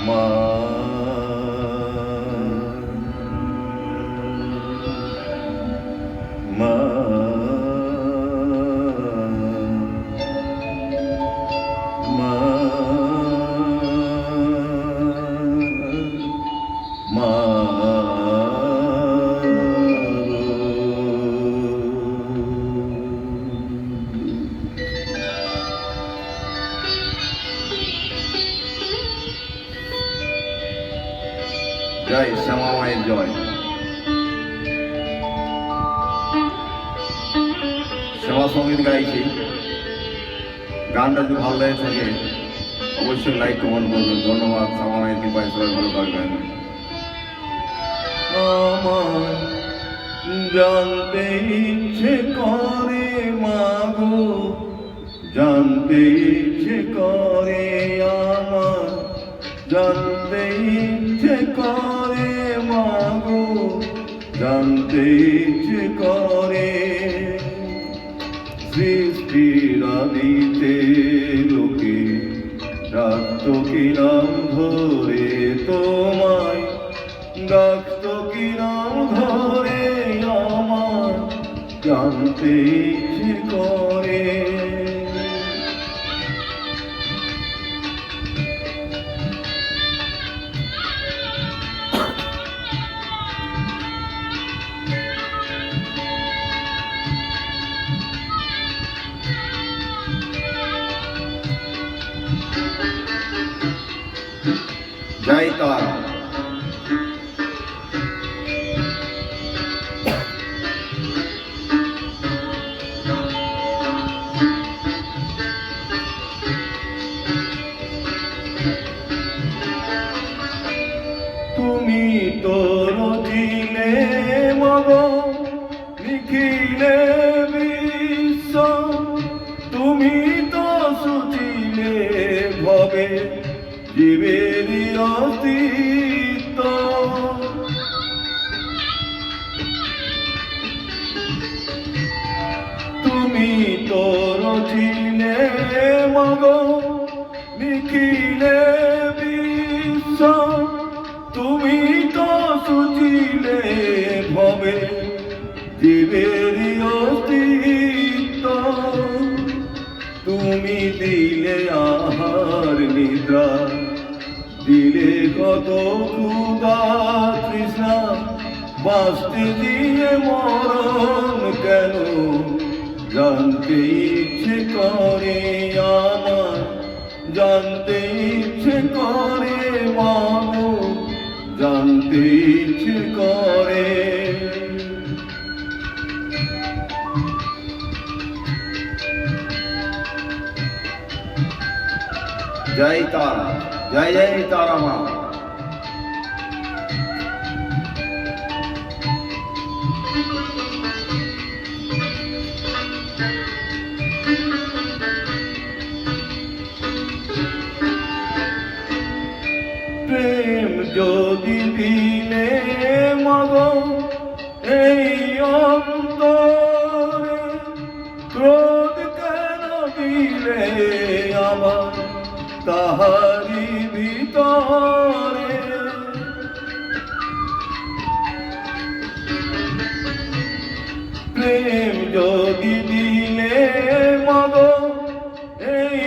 মা মা মা মা জয় শ্যামা মায়ের জয়। সেবা সঙ্গীত গাইছি, গানটা যদি ভালো লাগে থাকে অবশ্যই লাইক কমেন্ট করবেন। ধন্যবাদ। শ্যামা মায়ের কৃপায় সবাই ভালো থাকবেন। আমার জানতে ইচ্ছে করে মাগো, জানতে ইচ্ছে করে আমার, জানতে ইচ্ছে করে মাগো, জানতে ইচ্ছে করে সৃষ্টির আদিতে লোকে ডাকতো কি নাম ধরে তোমায়, ডাকতো কি নাম ধরে আমার, জানতে ইচ্ছে করে। জয় তারা। তুমি তো রচিলে মগ লিখিলে বিশ্ব, তুমি তো সুচিলে ভবে জীবের অস্তিত্ব। তুমি তো রচিলে মগ লিখিলে বিশ্ব, তুমি তো সুচিলে ভবে জীবের অস্তিত্ব। তুমি দিলে আহার নিদ্রা, দিলে কত ক্ষুধা তৃষ্ণা, বাঁচতে দিয়ে মরণ কেন, জানতে ইচ্ছে করে আমার, জানতে ইচ্ছে করে মাগো, জানতে ইচ্ছে করে। জয় তারা, জয় জয় তারা মা। প্রেম যদি দিলে মগ এই অন্তরে, ক্রোধ কেন দিলে আমার তাহারি ভিতরে। প্রেম যদি দিলে মগ এই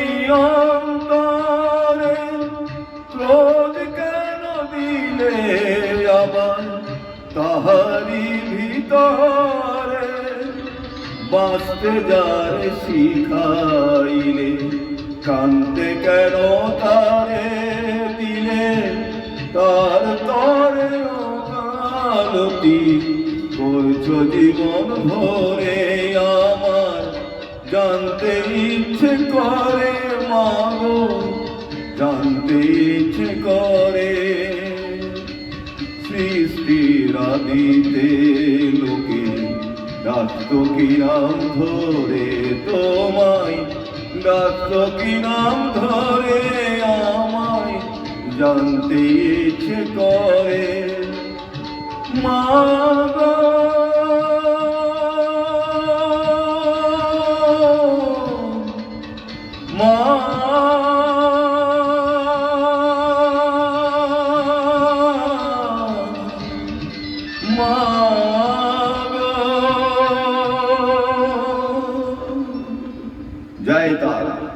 অন্তরে, ক্রোধ কেন দিলে আবার তাহারি ভিতরে। বাঁচতে যারে শিখাইলে, কানতে কেন তারে দিলে, তার তরে ওকালতি করছো জীবন ভরে আমার, জানতে ইচ্ছে করে মাগো, জানতে ইচ্ছে করে সৃষ্টির আদিতে লোকে ডাকতো কি নাম ধরে তোমায়, ডাকতো কি নাম ধরে আমায়, জানতে ইচ্ছে করে মা গো। মা জয় তারা।